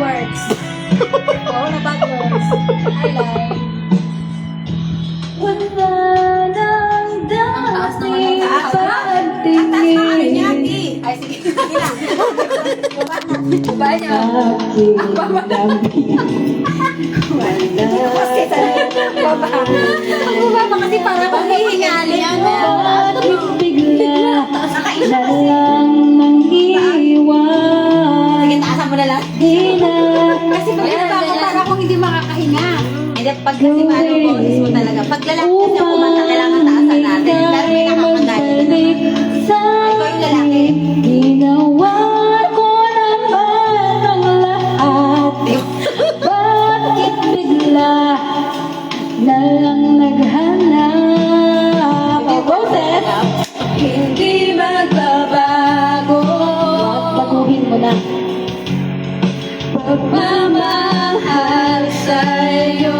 words. Oo, na bad words. I like. Wala nang Taas naman ang taas. pagtingin. Ang taas na ano niya, Ati. Ay, sige. Sige lang. Baba niyo. Ang baba. Baba. Ang baba kasi para kung hihingali yan. Bakit bigla na lang nang iwan? Sige, taasan mo na lang. Di na Kasi pag nababa ko, para akong hindi makakahinga. Hindi, pag kasi maano ko, mo talaga. Pag lalaki kasi ako kumanta, kailangan taasan natin. Pero may nakakagaling na. Ikaw yung lalaki. Ginawa ko naman ang lahat. Bakit bigla na lang naghanap? Roses, hindi magbabago. Baguhin mo na. Pagmamahal sa'yo.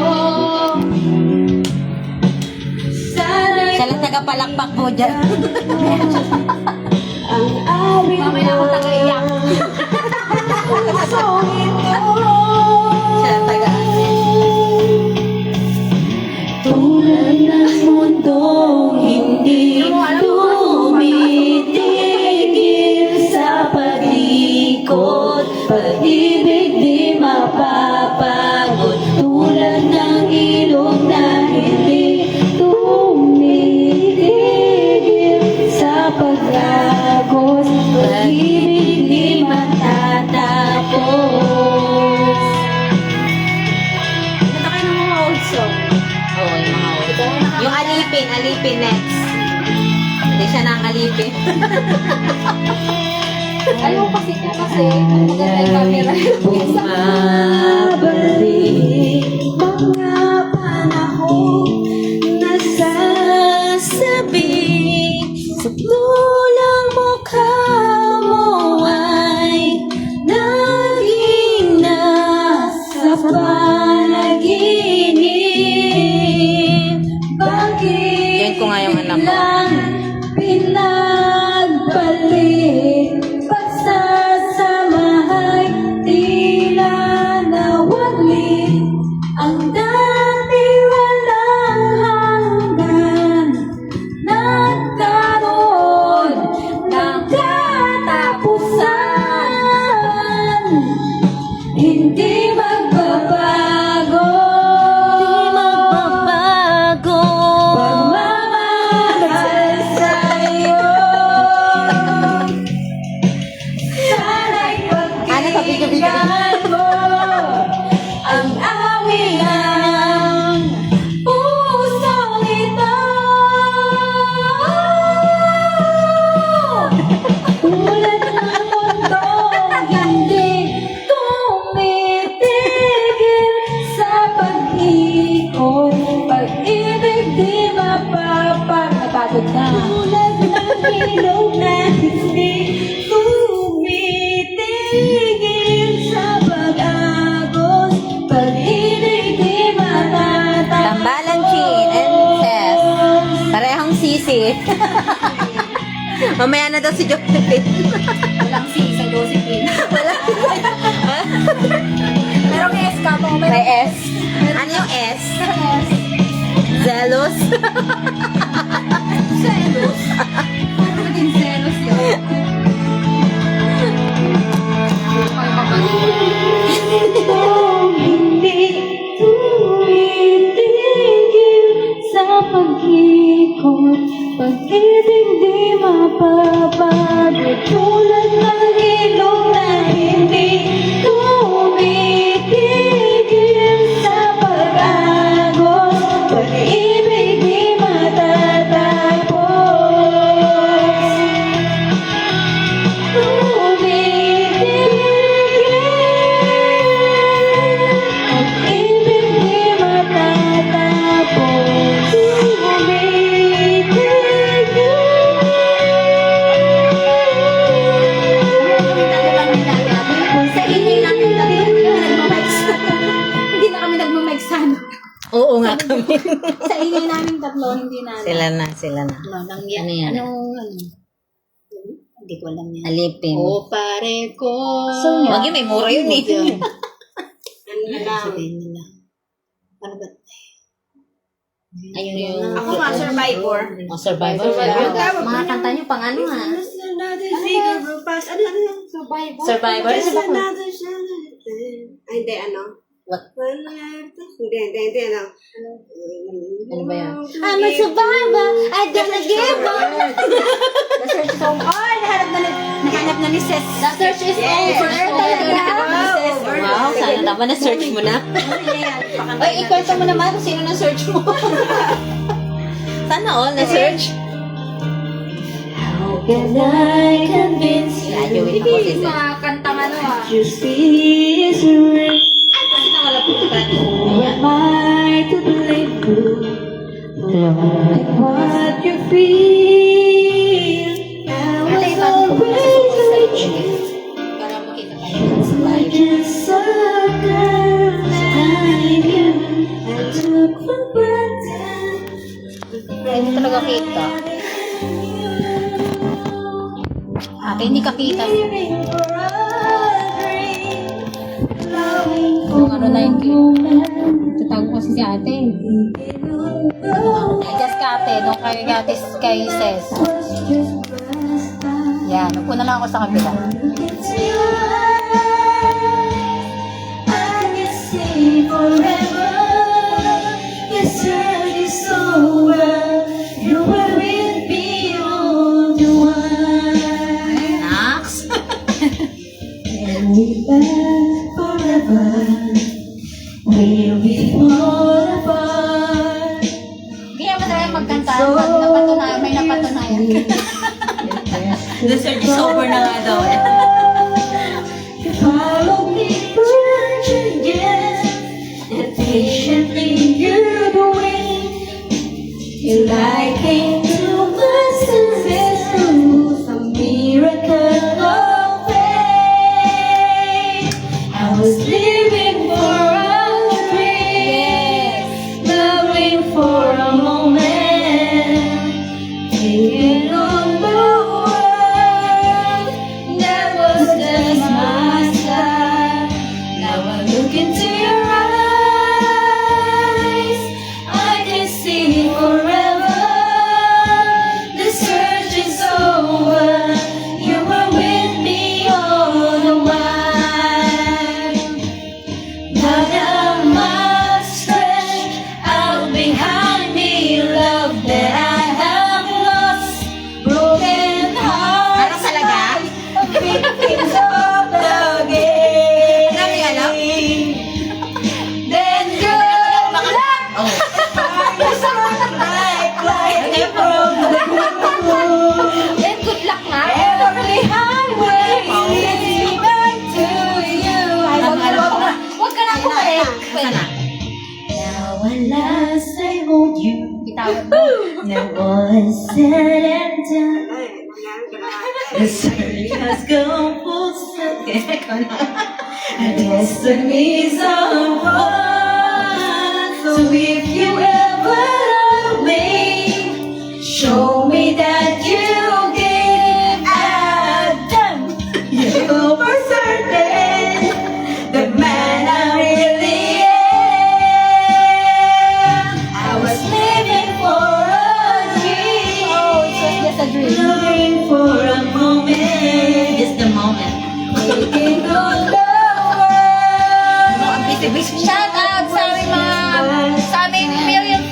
Sana'y Siya lang tagapalakpak mo dyan. ang awit Mamaya ako tagaiyak. pusong ito. Siya lang taga. Tulad ng mundong hindi tumitigil sa pag-ikot, pag-ibig di mapapagod. Tulad ng ilog na hindi tumitigil sa pag-agos, pag-ibig di matatapos. Ito kayo ng mga old song. Oo, yung mga old. Yung alipin next. Hindi siya nang alipin. Ayaw kasi ko kasi maganda yung camera. Bumabalik mga panahon nasasabi sa pulang mukha mo ay naging nasa panaginip. Bakit Yan ko nga yung anak ko. lang pinagbalik pagsasamahay tila nawaglit ang dati walang hanggan nagkaroon ng katapusan hindi magbabago pagmamahal sa'yo. Sana'y pagkaibigan mo ang awit ng pusong ito. Tulad ng mundong hindi tumitigil sa pag-ikot, pag-ibig di mapapagod na. Tulad ng ilog na hindi tumitigil sa pag-agos, pag-ibig di matatapos. Tambalan Chin and Tess. Parehong sisi. Mamaya na daw si Josephine. Walang si isang Josephine. Wala. Merong S ka mo. May S. Ano yung S? Zealous? Zealous. Paano maging zealous yun? Hindi tumitigil sa pag-ikot, pag-ibig di mapapagod. Tulad ng ilog na hindi tumitigil sa pag-agos, pag-ibig di matatapos. Pag-ibig di matatapos. Sa inyo namin Hindi na kami nagmamike sana. Oo nga kami. Sa ingay namin tatlo, hindi na. Sila na. Ano, nang yan. Ano yan? Ano? Hindi ko alam yan. Alipin. O pare ko. Wag yun, may mura yun eh. Sabihin nila. Ano ba? Ayun yung... Ako nga, Survivor. Survivor. Mga kanta nyo pang ano ha? Survivor? Isa ba ko? Ay, hindi, ano? What? Hindi, ano? Ano ba yan? I'm a survivor, I don't give up. Na-search ko. Oh, nahanap na ni Ses. The search is over talaga. Wow, sana naman na-search mo na. Ay, ikwento mo naman kung sino na-search mo. Sana all na-search. How can I convince you? Graduate ako si Seth. Mga kantang ano ah. You see is real. Am I to blame you? Like what you feel? I was always with you. Para makita tayo sa I live. just saw a girl like you. I took for granted. Hindi talaga kita. Ate, hindi ka kita. Waiting for a dream. Longing for Yung ano na yung Tatago kasi si ate. Just ka ate, doon kay Ses. Yan, upo na lang ako sa kabila. Into your eyes, I can see forever. Your search is over. You were with me all the while. Nax! And we back forever. We'll be fall apart. Hindi naman tayo magkanta. Napatunayan, may napatunayan. The search is over na nga daw eh. You follow me church again, and patiently you wait. Till I came to my senses through some miracle of faith. I was living for a dream, loving for a moment, taking on the world. That was just my style. Now I look into your eyes, I can see forever. The search is over. You were with me all the while. Now that my strength out behind me, love that I have lost, broken heart. Ano talaga? Victims of the game. Ano yung alam? Then good luck. Oh. Like from the moon. Then good luck nga. Every highway leads me back to you. Ay, Huwag ka na kumalik. Now at last I hold you. Bitawin mo. Now all is said and done. The search has gone full circle. Our destinies are one. So if you ever love me, show me that you give Adam. You for certain the man I really am. I was living for a dream. Oh, it was just a dream. Looking for a moment. Just the moment. Taking on the Ano, ang busy-busy. Shout out sa aming million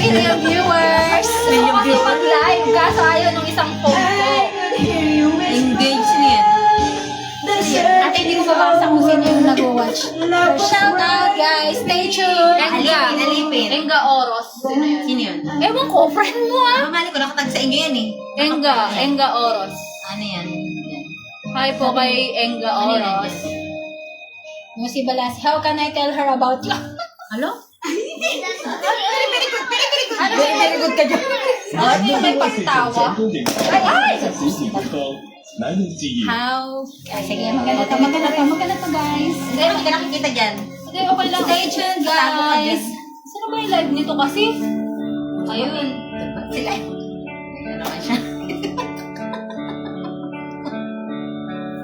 million viewers. Gusto ko kasi mag-live, kaso ayaw nung isang phone ko. Engage niyan. Ate, hindi ko mabasa kung sino yung nag-watch. Shout out guys, stay tuned. Alipin. Enga Oros. Sino yun? Ewan ko, friend mo ah. Mamali ko, nakatag sa inyo yan eh. Enga Oros. Ano yan? Hi po kay Enga Oros. Yung si Balas, how can I tell her about you? Hello? Ano very good ka dyan? Ano yung may pagtawa? Ay! How? Ay, sige, maganda to guys. Hindi, hindi ka nakikita dyan. Sige, okay lang. Stay tuned guys. Sino ba yung live nito kasi? Ayun. Sila eh. Ano naman siya?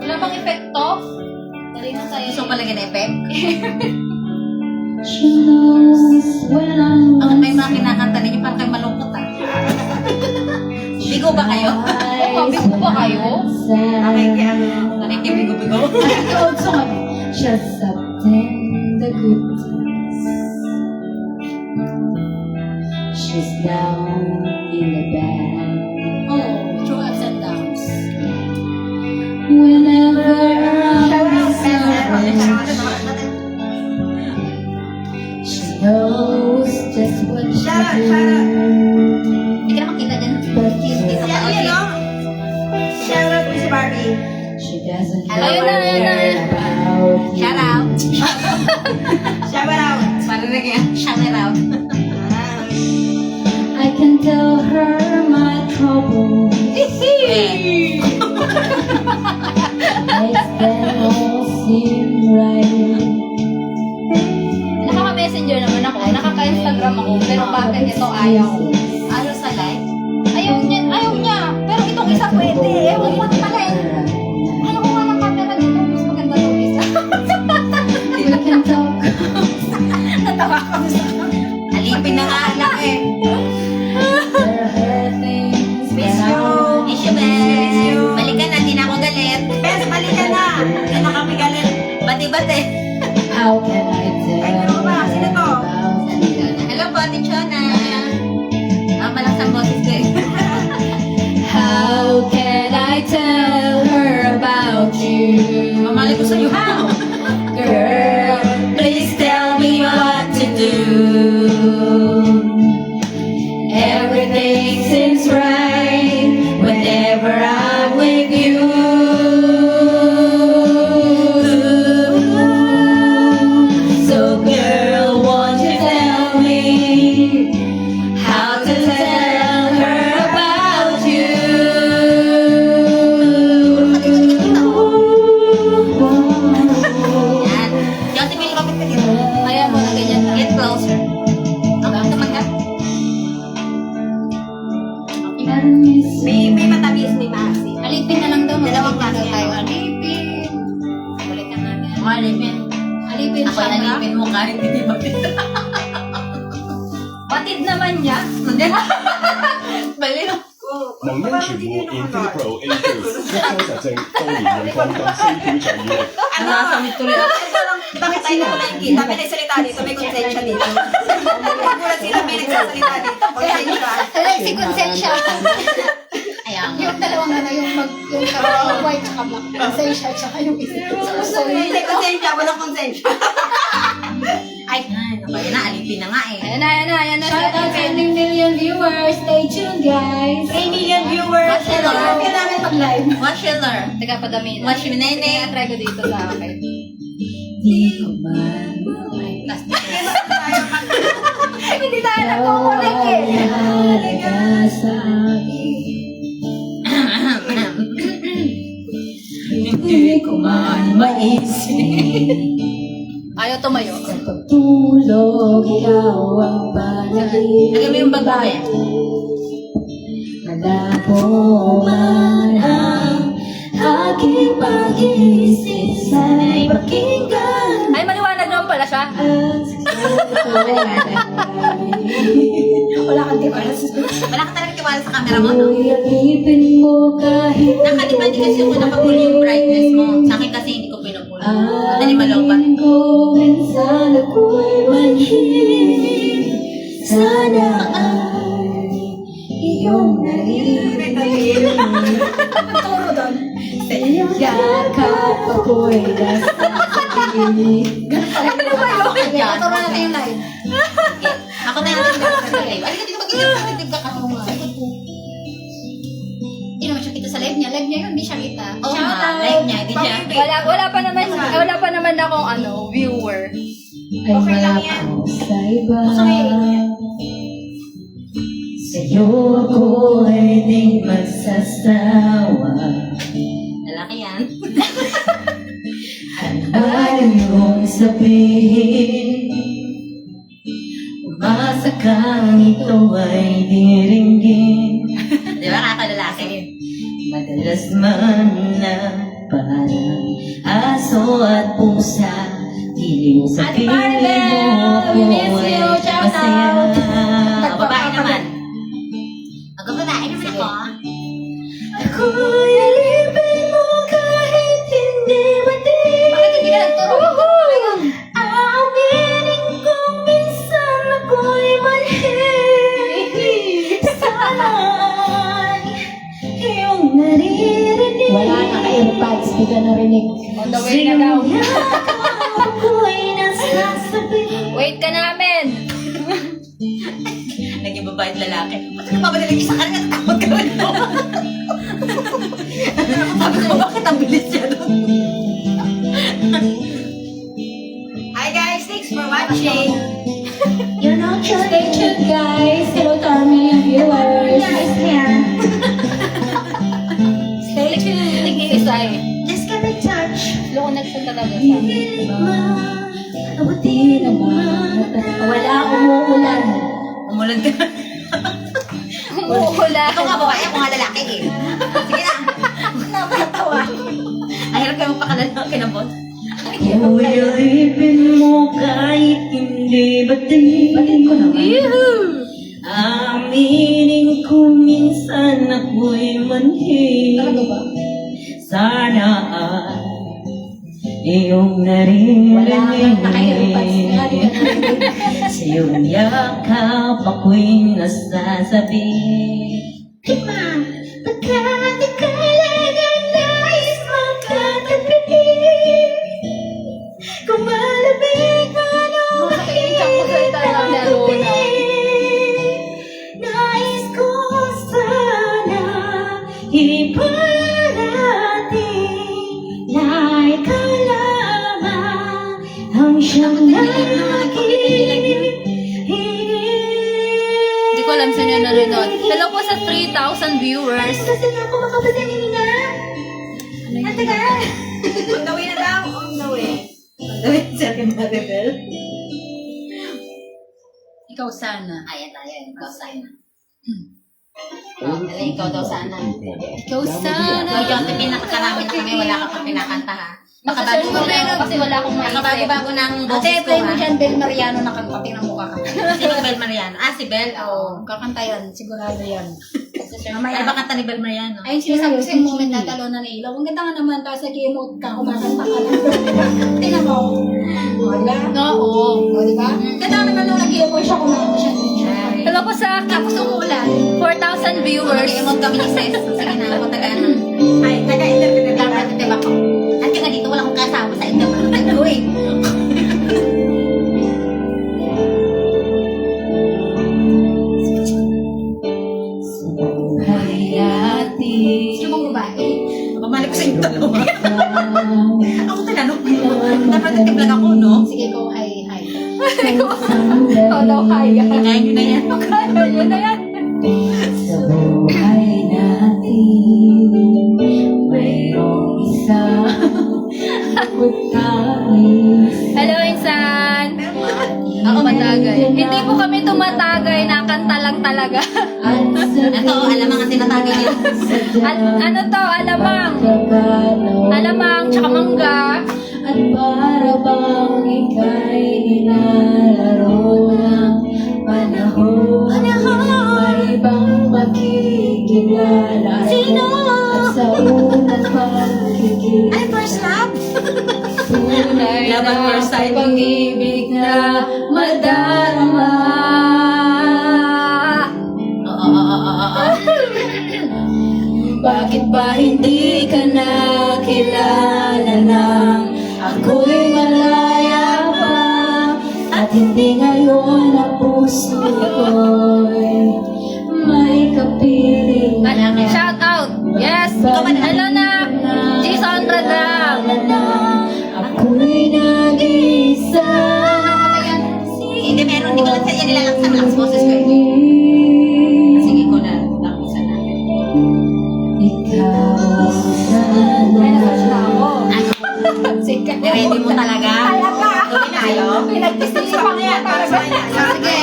Wala bang epekto? Dali na sa'yo. Gusto ko palagyan na effect? She knows when I'm Ang may mga kinakanta ninyo, parang kayo malungkot ah. Bigo ba kayo? Bigo ba kayo? Nakikibigo-bigo. also just attend the good times. She's down in the bad. Oh, true ups and downs. Whenever I'm sorry, she knows just what to do. Hindi ka na makita dyan. But Hindi sa she, Shout out mo si Barbie. she doesn't Hello, care about you. Shout out. Shout out. Marinig yan. Shout out. I can tell her my troubles. Eh. Makes them all seem right. Nakaka-messenger naman ako, nakaka-Instagram ako, pero bakit ito ayaw? Ayaw sa live? Ayaw niya. Pero itong isa pwede. Ewan ko na pala eh. Ayaw ko nga ng camera dito. Mas maganda itong isa. We can talk. Natawa ko sa Alipin na nga anak eh. There are things Miss that you. I Miss you, Bes. Balikan na, di na ako galit. Bes, balikan na. Hindi na kami galit. Bati-bati. How can I tell Ay, ano ba? Sino to? about you? Hello po, Ate Chona. Malakas ang boses ko eh. How can I tell her about you? Mamali ko sa'yo. How? Girl, please tell me what to do. Everything seems right whenever I'm with you. So girl, won't you tell me how to tell her about you? Yan. Josephine, kapit ka dito. Ayaw mo na ganyan na. Get closer. Okay, naman ka. May matamis, may maasim. Alipin na lang daw. Dalawang klase tayo. yan. Alipin. Balikan natin. Alipin. Alipin Ako siya. nalipin mo kahit hindi ba? Batid naman niya. Balino. 能因全戶 InfinPro A2 一週實證到年用光金4條長以嚟。 Ano? Nasamit tuloy ako. Bakit tayo na nakikita? May nagsalita dito, may konsensya dito. Nagulat sila, may nagsasalita dito. Konsensya. Si Konsensya. Ayan. Yung dalawang ano, yung white tsaka black. Konsensya tsaka yung isa. So, Hindi konsensya, walang konsensya. Ay, naku, na, alipin na nga eh. Ayan na. Shout out to 10 million viewers. Stay tuned, guys. 3 million viewers. Watch hello. Kailangan mag-live. Watch Schiller. Teka, padami na. Watch me, nene. Try ko dito sa akin. Di ko man Hindi tayo nagkukulik eh. mahalaga sa akin. Hindi ko man maisip. Ayaw tumayo. Sa pagtulog, ikaw ang panaginip. Lagyan mo yung bago eh. Malabo man ang aking pag-iisip. Sana'y pakinggan Ay, maliwanag naman pala siya. Wala kang tiwala. Wala ka talaga tiwala sa camera mo, no? Uyagipin mo kahit Nakadipandi kasi kung nakapull yung brightness mo. Sa akin kasi hindi ko pinupull. Madali malobat. ko minsan ako'y manhid. Sana ay iyong naririnig. Turo doon. Yakap ako'y nasa pinig. Ano ba yun? Turo natin yung live. Ako na yung live. Alika dito, mag-ilip ka kasi. Hindi naman siya kita sa live niya. Live niya yun, hindi siya kita. Oo Shout nga, out. live niya, hindi siya. Wala pa naman akong viewer. Ay malabo sa iba. Sa'yo ako ay di magsasawa. Lalaki yan. Ano yung sabihin? Umasa kang ito ay diringgin. Di ba, kakalalaki? Madalas man na parang aso at pusa. Di mo sa piling mo we miss you. Shout out. Babae naman. Mag-babae naman ako. Ako'y alipin mo kahit hindi matin. Bakit hindi ka nagturo? Aminin kong minsan ako'y mali. Sana'y iyong naririnig. Wala na ka-earpads, di ka narinig. On the way na daw. Ako'y nasasabi. Wait ka namin. Naging babae at lalaki. Ba't ka mabadaling isa ka na natatakot ka rin mo? Sabi ko, bakit ang bilis niya doon? Hi guys, thanks for watching. You're not sure. Stay tuned, guys. Hello to our million viewers. Stay tuned. Tingin si Sai. Just get a touch. Slow connection talaga siya. Abutin naman. Wala, umuulan. Umulan ka. Umuhula. Ikaw nga babae, ako nga lalaki eh. Sige na. Napatawa. Ay, hirap kayo magpakalalaki ng boss. Ako'y alipin mo kahit hindi batin. Ko naman. Yuhu! Aminin ko minsan ako'y manhi. Talaga ba? Sana ay iyong narinig. Wala kang naka-earpads. Nga, di ka narinig. Sa iyong yakap ako'y nasasabi. Hikma, pagkat ika'y laging nais magkatabi. Kung malamig man o Nakakaiyak ko sa itarang Luna. nais ko sana iparating na ikaw lamang ang siyang Hindi ko alam saan yun nanonood. Hello po sa 3,000 viewers. Kasi nga ako makapasanin nga. Ang tagal. On the way na daw. On the way. On the way, sabi Maribel. Ikaw sana. Ayan, ikaw sana. Alam, ikaw daw sana. Ikaw Ikaw sana. yung pinakakaramit kami, wala ka pa pinakanta ha. Makabago mo na kasi wala akong maisip. Nakabago-bago ng Ate, boses ko play mo ha. dyan, Bel Mariano na kanta. Tingnan mo kakanta. Sino Bel Mariano? Ah, si Bel. Oo, kakanta yan. Sigurado yan. Ano ba kanta ni Bel Mariano? Ayun, sinasabi ko sa yung moment na talo na ilaw. Ang ganda nga naman, tapos nag-emote ka, kumakanta ka lang. Tingnan mo. O, di ba? Oo. O, di ba? Ganda naman nung nag-emote siya, kumakanta siya. Hello po sa Kapus Umulan. 4,000 viewers. Mag-emot kami ni Ses. Sige na, ako Ay, taga-interpretive. Interpretive ako. At ka dito, wala akong kasama sa interpretive ko eh. Sino mong babae? Pamalik ko sa inyo dalawa. Ako tinanong mo. Interpretive lang ako, no? Sige, go. Hi. Ikaw daw, hi. Kaya nyo na yan. Kaya yun na yan. Sa buhay natin, mayroong isa Hello, Insan. Ako matagay. Hindi po kami tumatagay, nakanta lang talaga. Ito, alam mga tinatagay niya. Ano to? Alamang. Alamang, tsaka mangga. At para bang ika'y nilalaro ng panahon. May bang makikilala Sino? at sa unang pagkikita. Ay, first love? Tunay Love at first sight. pag-ibig na madarama. Bakit ba hindi ka nakilala nang ako'y malaya pa? At hindi ngayon ang puso ko'y may kapiling na. Shout out! Yes! Hello na! Jason Radam! Ako'y nag-isa. Hindi, meron. Hindi ko lang yan nilalaksan. Malakas boses ko eh. Sige ko na. Lakusan na. Ikaw May nasa na ako. sana. Ready mo talaga? Gawin na ayo. Pinagtisipan ko yan para sa kanya. Sige.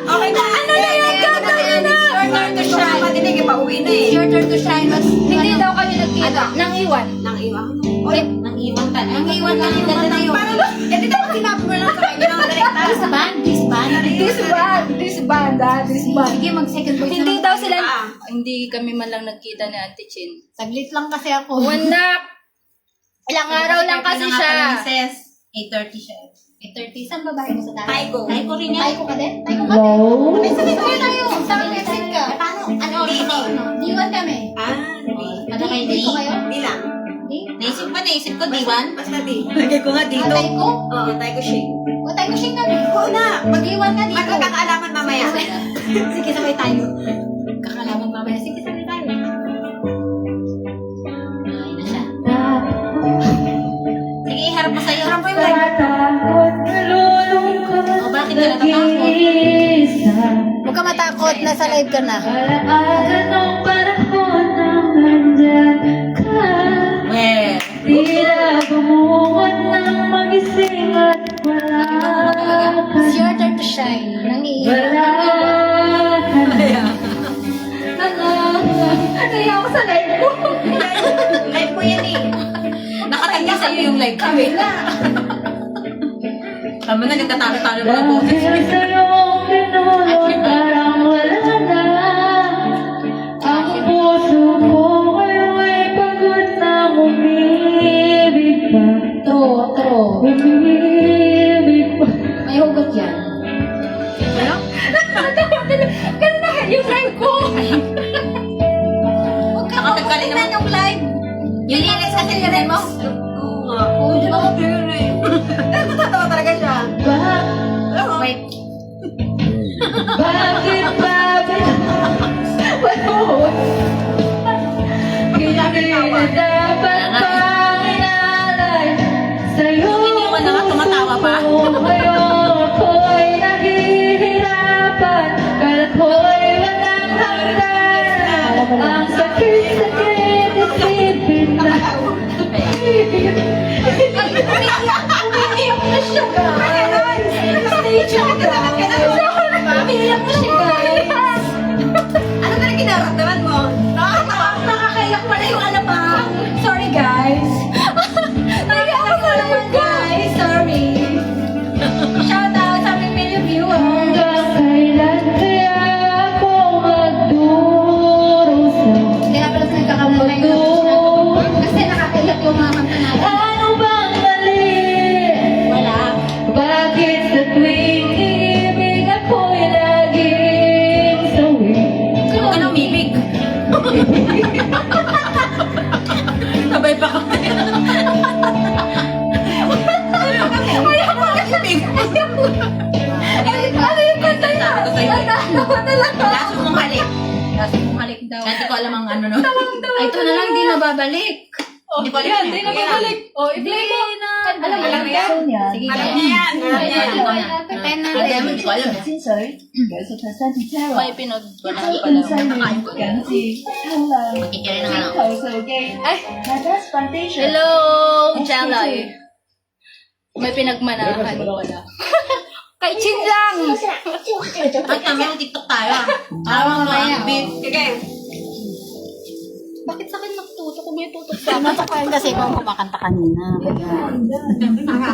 Okay na. Ano na yan? Your turn to shine. Patinig, pauwi na eh. Your turn to shine. Hindi daw kami nagkita. Nang iwan. Nang iwan. Nang iwan ka. Nang iwan ka. Hindi dapat sinabi mo lang sa kanya ng direkta. Sa band? that is fun. Sige, mag-second voice Hindi naman daw tayo. sila, hindi kami man lang nagkita ni Ate Chin. Saglit lang kasi ako. Wanak! Ilang araw lang kasi siya. 8:30 siya. 8:30. Saan babae mo sa tayo? Taiko. Taiko rin yan. Taiko ka din? Taiko ka din? No. May sakit tayo tayo. Sa akin exit ka. Paano? Ano oras ka? Diwan kami. Hindi ko kayo? Di lang. Di? Naisip ko, Diwan. Basta di. Lagay ko nga dito. Taiko? Oo, Taiko Shake. O tayo siyang kami. Oo na. Mag-iwan ka dito. Magkakaalaman mamaya. Sige, sabay tayo. Kakalaman mamaya. Sige, sabay tayo. Ay na siya. Sige, iharap mo sa'yo. Harap mo yung live. Takot, nalulungkot, O, bakit ka natatakot? nag-iisa. Huwag ka matakot. Nasa live ka na. Alaala nung panahon nang nandyan ka. Tila bumuhat ng magising at wala ka. It's your turn to shine. Nangiiyak. Wala ka. Naiyak ako sa live ko. Live ko yan eh. Nakatanggi sa'yo yung live ko. Kami na. Tama na, nagtatalo-talo na ako. Dahil sa'yong pinulot parang wala na. Ang puso ko ngayon'y pagod na umibig pa. True. Umibig pa. May hugot yan. Ano? Ganun na yung live ko. Huwag ka Nakatagkalin na yung live. Yung lyrics kasi rin mo? Oo nga. Oo, di ba? Natatawa talaga siya. Wait. Bakit ba Hindi dapat pang inalay sa'yo. Hindi mo na nga tumatawa pa? Ngayon ako'y nahihirapan kahit ako'y walang hanggan. Ang sakit-sakit isipin na umiiyak na siya, guys. Stage ako, guys. Umiiyak na siya, guys. Ano na kinaramdaman mo? Nakakaiyak pala yung alabang. Sorry, guys. Naiyak ako sa live, guys. Sorry. Shout out sa aming million viewers. Hanggang kailan kaya ako magdurusa? Kaya pala sa nagkakamala na yung kasi nakakaiyak yung mga kanta natin. Ano bang mali? Wala. Bakit sa tuwing ibig ako'y laging sawi? Huwag ka na umibig. Sabay pa kami. Ayaw ko na siya. Ano yung kanta niya? Natawa talaga. Laso mong halik. Laso mong halik daw. Hindi ko alam ang ano no. Ay, ito na lang, di na babalik. Hindi ko alam. Hindi na babalik. Oh, i-play mo. Alam mo lang yan. Sige, Alam niya yan. Alam niya yan. Pretend na Hindi, rin. hindi ko alam. May pinod. Wala pala. Nakakain ko. Makikiri na nga ako. Ay! Hello, Chalay. May pinagmanahan pala. Kay Chin lang! At kami yung TikTok tayo ah. Parang mga bit. Sige. Bakit sa akin nagtutok? Kung may tutok sa akin. Tutok ko kasi ikaw kumakanta kanina. Ako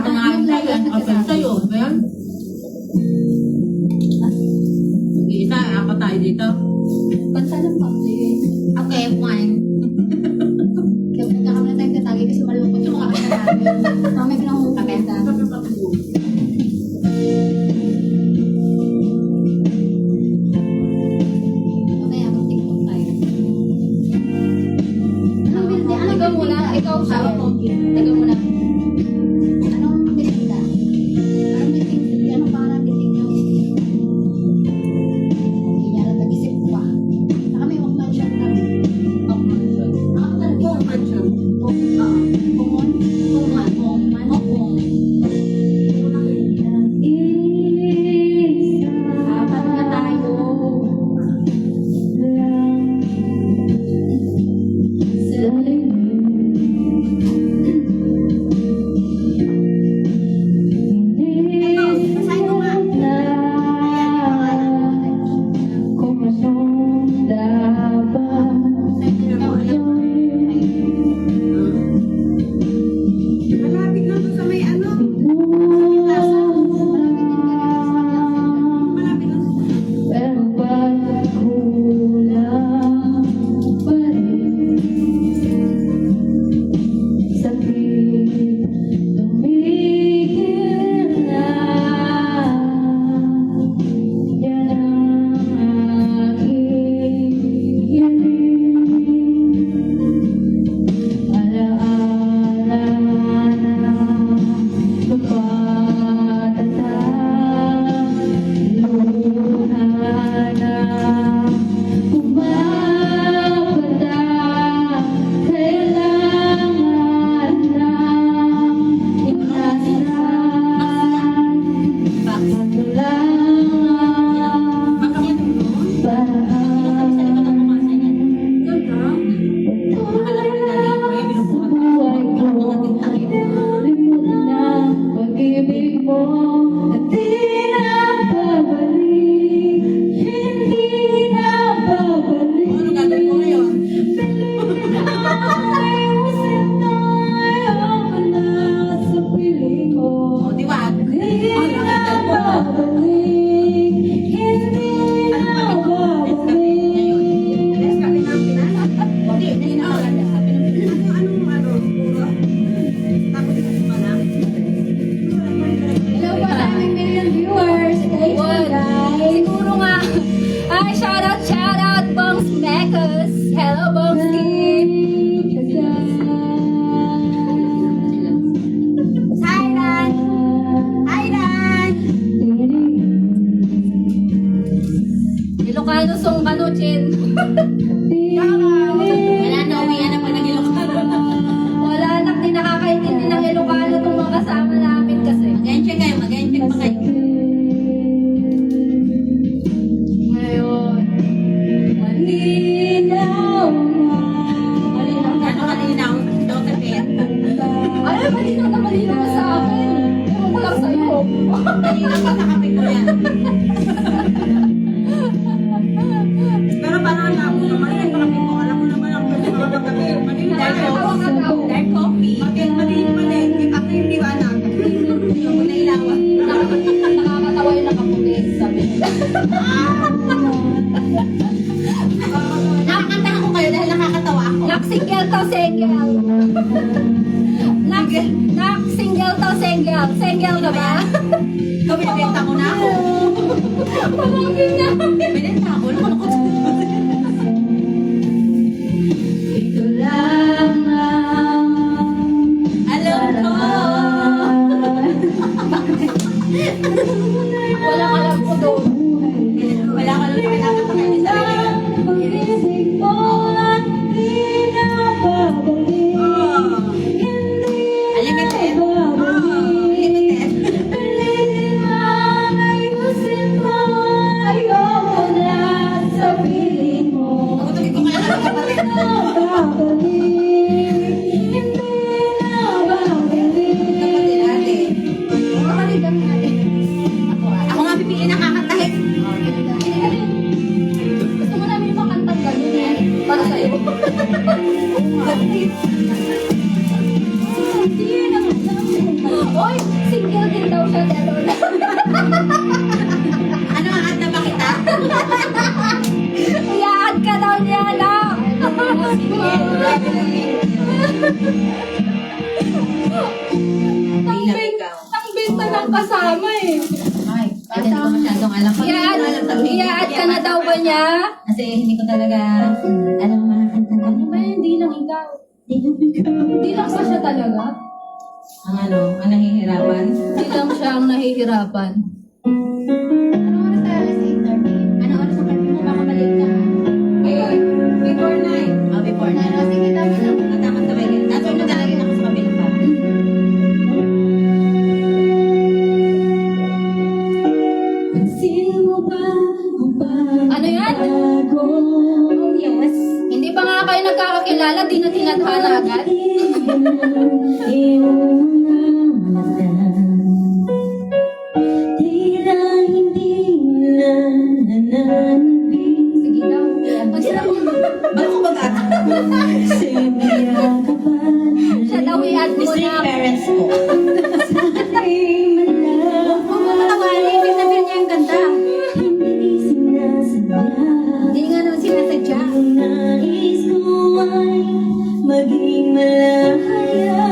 na nga yung sa'yo. Ayan. Isa, apat tayo dito. Ba't saan ang public? Okay, fine. Kaya nagkakamala tayong tatagi kasi malungkot yung mga kanta namin. Kami pinangungkapenta. Okay, ako TikTok tayo. Anong building? Ano ba muna? Ikaw siya. Teka muna. Anong building? at di na babalik, hindi na babalik. Ano gagawin ko ngayon? Ayusin na, ayoko na sa piling ko. O, di ba? Hindi na babalik, hindi na babalik. Yes, kami na ang pinala. Hindi na ako lang. Anong puro? Tapos ito pa lang. Hello po sa aming million viewers. Thank you, guys. Siguro nga. Ay, shout out, Bongs Mekos. Hello, Bongski. Hi, Nan! Hi, Nan! Ilocano song kanuchin. Wala na, uwian na pag nag-Ilocano. Wala na, di nakakaintindi ng Ilocano itong mga kasama namin kasi. Mag-encheck kayo, mag-encheck pa kayo. Ngayon. Malinaw na. Gano'n kalinaw, don't repeat. Ay, malinaw na malinaw ka sa akin. Ewan ko lang sa'yo. Kanina pa nakape ko yan. Pero parang ako naman, yung kape ko, alam mo naman ang pwede mga kape. Dark coffee. Maliit pa din. Ako yung liwanag. Yung ko nailawan. Nakakatawa yung nakaputi. Sabi nila. Nakakanta ako kayo dahil nakakatawa ako. Nak-single to single. Nak-single to single. Single ka ba? Ito, binibenta ko na ako. Pamangkin na. Binibenta ako. Nakulukot. Ito lang ang Alam ko. Walang alam ko doon. Wala ka lang pakilakot kayo sa sarili. pag-ibig mo at di na babalik. Hindi Unlimited. na babalik. Unlimited. Pilitin man, ayusin mo, ayoko na sa piling mo. Pagkutugin ko kaya ng kapatid. Hindi na babalik, hindi na babalik. Kapatid ate. Kapatid kami natin. Ako nga pipili ng kakantahin. Gusto mo namin makantang ganun eh. Para sa'yo. Oy, single din daw siya. Ano ang at na ba kita? Iyaan ka daw niya lang. Bilang ikaw. Ang benta ng kasama eh. Ay, hindi ko masyadong alam. Iyaan ka na daw ba niya? Kasi hindi ko talaga alam mga kanta ko. Ano ba yun? Hindi lang ikaw. Hindi lang ba siya talaga? Ang ano, ang nahihirapan. Hindi lang siya ang nahihirapan. Anong oras tayo alas 8:30? Ano oras ang curfew mo? Baka maliit ka. Before 9. Oh, before 9. Ano, sige, dami lang. Matakas na kayo. Tapos mo talaga ako sa kabilang pa. Pansin mo ba ang Ano yan? pagbabago? Oh yes. Hindi pa nga kayo nagkakakilala, di na tinadhana agad. Iyong mga mata, tila hindi na nananabig. Sige daw. Pag sila Bago ko bagat. siya daw i-add mo Gusto na. yung parents ko. Huwag mo matawali, ibig sabihin niya yung ganda. Hindi nga naman sinasadya. Nais ko ay maging malaya.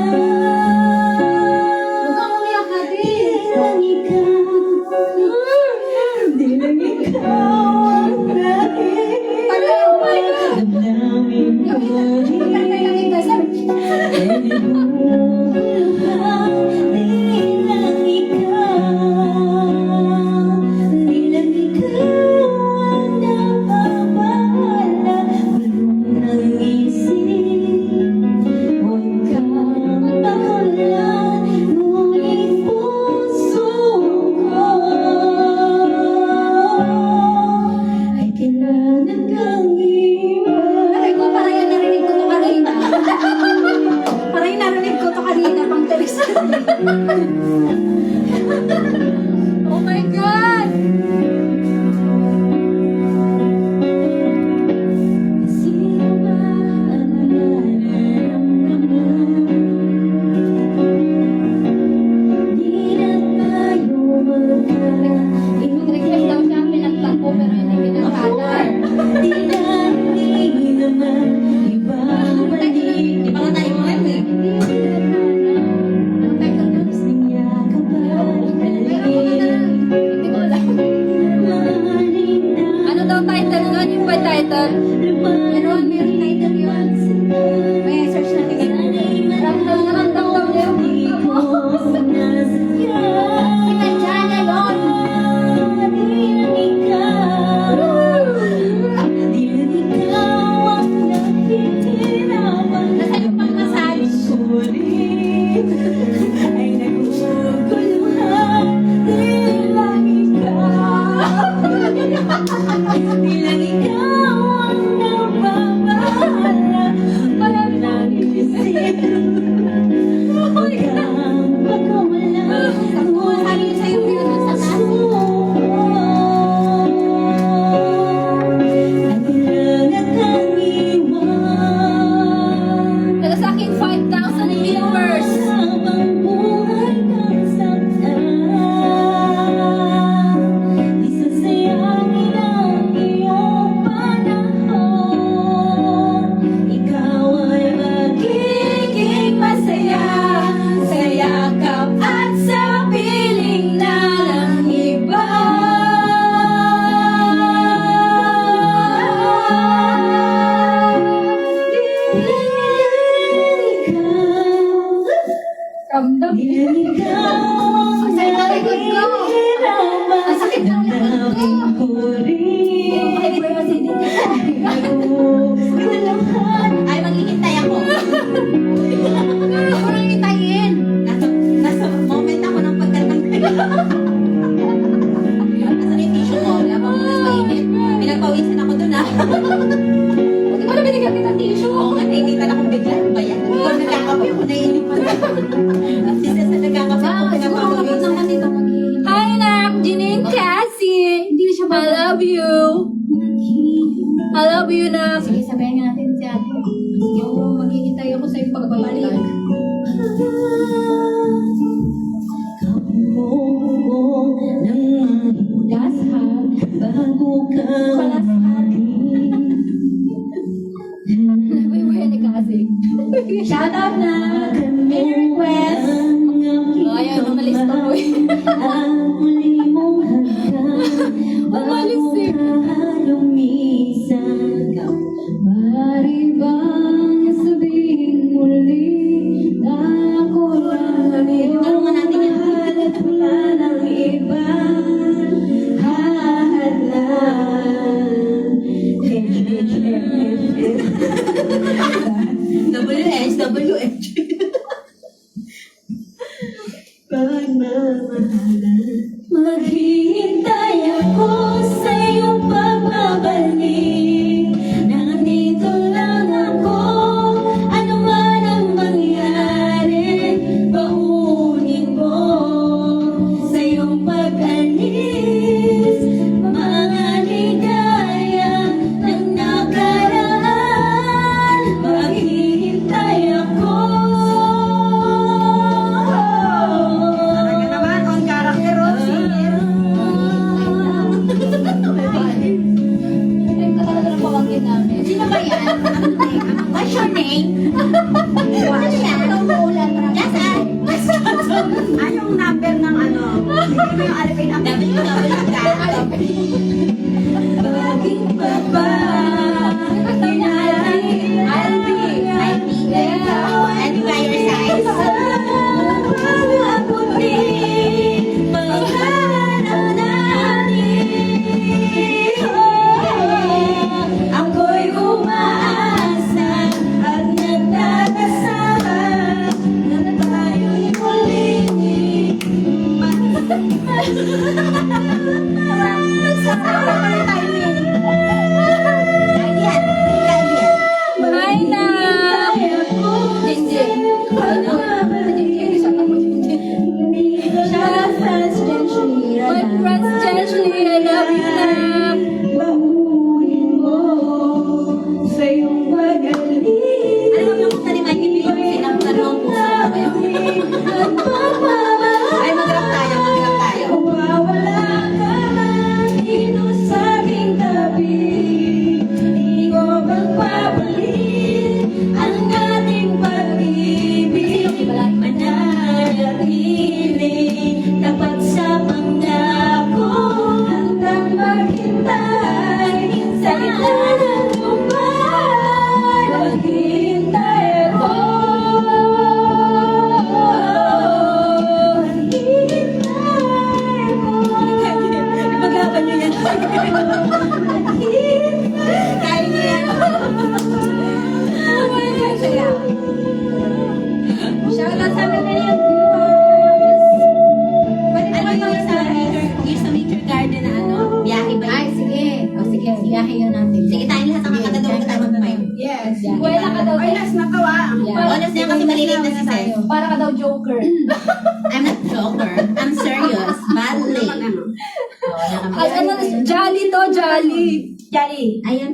Asan yung tissue ko? Wala pa akong mainit. Pinagpawisan ako dun ah. Buti mo na binigyan kita ng tissue. Oo nga, nainitan akong bigla. Ba yan? Kung nagkakape ako, naiinip pa na. At isa sa nagkakape ako, pinagpapawisan. Hi, Nak! Janine Cassie! Hindi na siya I love you! I love you, Nak! Sige, sabayan nga natin si ate. Sige, maghihintay ako sa'yo pagbabalik. Lahat bago ka ni Cassie. Shout out na! May request! Ayaw na malis pa po eh. Umalis eh. Maaari bang sabihin muli na ako lang Tulungan natin yan. at wala ng iba hahadlan. WH. Maghihintay ako sa iyong pagbabalik. Nandito lang ako, ano man ang mangyari. Paunin mo sa iyong pag-alis. Mga ligaya ng nakaraan. Maghihintay ako. Talaga naman, on character, Rosie. Sino ba yan? What's your name? Ano yan? Umuulan para Yung number ng ano? Hindi mo yung alipay number. Baging baba. I'll be by your side. Ako'y umaasa at nagdadasal na tayo'y muling Hi na! Jinjin. My friends Jensley, I love you na. Bahuhin mo sa iyong pag-alis. Alam mo yung kung ni Mikey P, sinangkan mo ang puso ko ngayon. Ay, mag-rap tayo. Wawala ka man dito sa aking tabi. Di ko magpapalit ang ating pag-ibig. Mananatili tapat sa pangako. Hanggang maghintay sa gitna ng buwan. Maghintay ako. Magapan nyo yan. Kaya nyo yan. Shoutout sa mga yung viewers. Ano yung sa nature garden na ano? Biyahe ba yun? Ay, sige. O sige, biyahe yun natin. Sige, tayo lahat ang kakatadong ka tayo mag-five. Yes. Wala ka daw. Ay, nas na to ah. Honest na yan kasi malilate na si Seth. Para ka daw joker. I'm not joker. I'm serious. Badly. As ano, jolly to, jolly. Jolly. Ayan.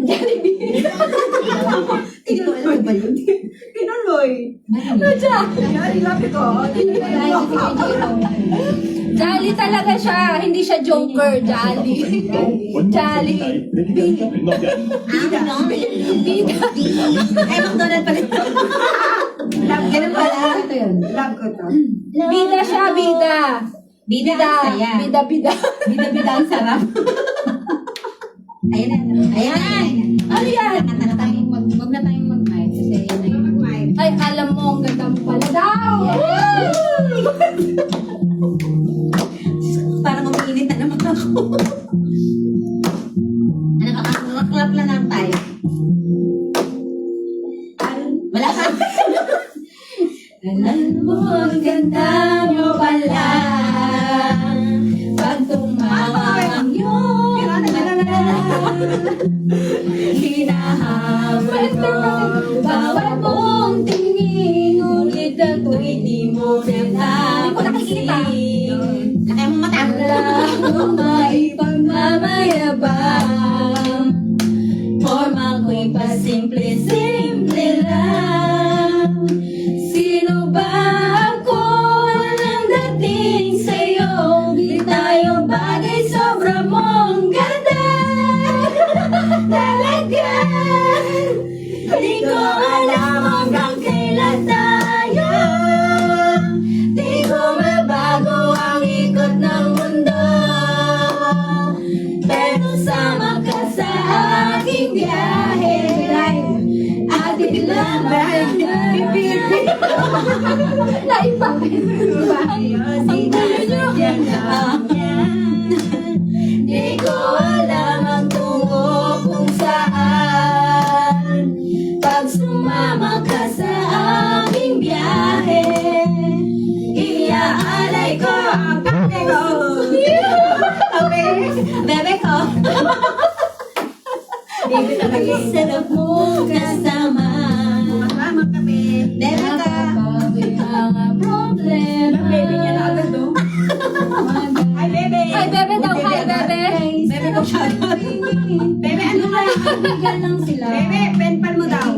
Tinuloy ba yun? Tinuloy. Labi ko. Jolly talaga siya. Hindi siya joker, jolly. Jolly. Bida. Ay, McDonald pala ito. Love, ganun pala. Love ko to. Bida siya, bida. Bida ang saya. Bida, bida. Bida ang sarap. Ayan na. Ayan. Ano yan? Huwag na tayong mag-mic. Kasi yan na yung mag-mic. Ay, alam mo, ang ganda mo pala daw. Parang umiinit na naman ako. Ano ka? Clap lang lang tayo. Wala ka. Alam mo, ang ganda mo pala. Bawat mong tingin, ngunit ako'y di mo napapansin. Laki mo mata. Alam mo may pagmamayabang, forma ko'y pasimple-simple lang. Sino ba ako nang dating sa'yo? Di tayo bagay, sobra mong ganda. Talaga, di ko alam hanggang kailan tayo. Di ko mabago ang ikot ng mundo, pero sama ka sa aking biyahe. Atin lang ang naipapin ba? Ang dyan lang yan. Di ko alam ang tungo kung saan. Pag sumama ka sa aking biyahe, iaalay ko ang bebe ko. Bebe ko. Bebe ko, sarap mong kasama. Salamat kami. Bebe ka. Nakakabawi ang problema. Baby niya na agad do. Hi, bebe. Hi, bebe daw. Hi, bebe. Bebe ko siya. Bebe, ano ba? Kaibigan lang sila. Bebe, penpal mo daw.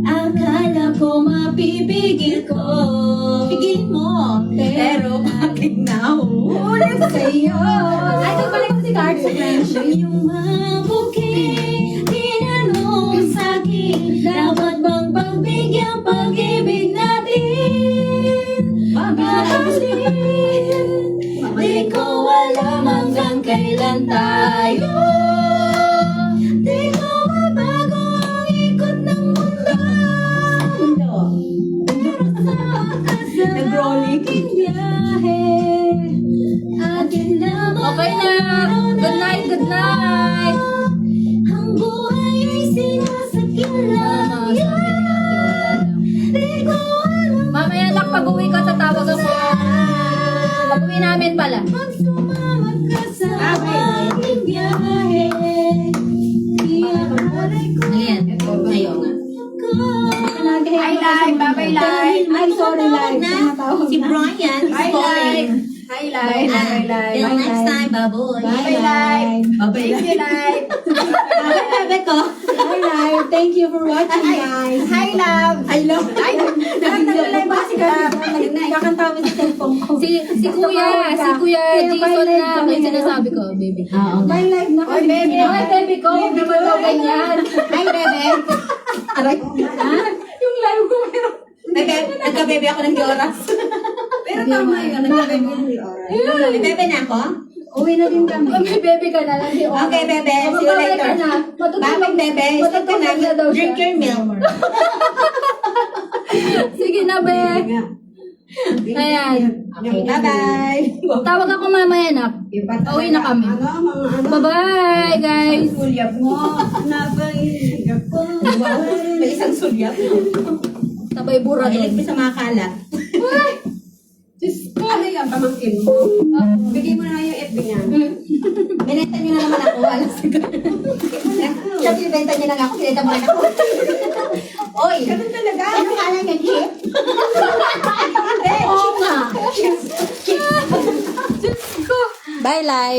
Akala ko mapipigil ko. Pigil mo. Pero bakit nahulog sa'yo? Ay, nagbalik ko si Card sa friendship. Yung mabuki, tinanong sa'kin, dapat bang pagbigyan pag-ibig natin? Mahalin, di ko alam hanggang kailan tayo. Di ko mabago ang ikot ng mundo. Nag-rolling. Okay na. Good night, good night. Ang buhay ay sinasakyan lang yan. Di ko alam Mamaya nak, pag-uwi ko, tatawag ako. Pag-uwi namin pala. pag sumama ka sa aking biyahe. Iaalay ko Ayan. Ngayon nga. Hi, live. Bye-bye, live. Ay, sorry, live. Si Brian. Bye, live. Hi, live. Bye, live. Till next time, baboy. Bye, live. Bye-bye. Thank you, live. Bye, bebe ko. Hi, live. Thank you for watching, guys. Hi, love. I love. Ay, nag-live ba si Love? Nagkakanta mo sa cellphone ko. Si Kuya Jason na. May sinasabi ko, baby. Bye, live na kami. Baby, ay, baby ko. Huwag naman daw ganyan. Hi, bebe. Aray. Yung live ko meron. Bebe, nagka-bebe ako ng di oras. Pero tama yun, nagka-bebe ako ng di oras. May bebe na ako? Uwi na din kami. May baby ka na lang. di oras. Okay, bebe. See you Mababay later. ka na. Bye, bebe. Stop ka na. na daw siya. Drink your milk. Sige na, be. Ayan. Okay, bye-bye. Tawag ako mamaya na. Uwi na kami. Bye-bye, guys. Sulyap mo. Napahilig ako. May isang sulyap. Sabay bura Mahilig doon. mo sa mga kalat. Ano yan, pamangkin mo? Bigay mo na yung FB niya. Binenta niyo na naman ako. Alas siya, binenta niya na nga ako. Binenta mo na ako. Oy! Ganun talaga. Ano kala niya, chip? Oo nga. Bye, live.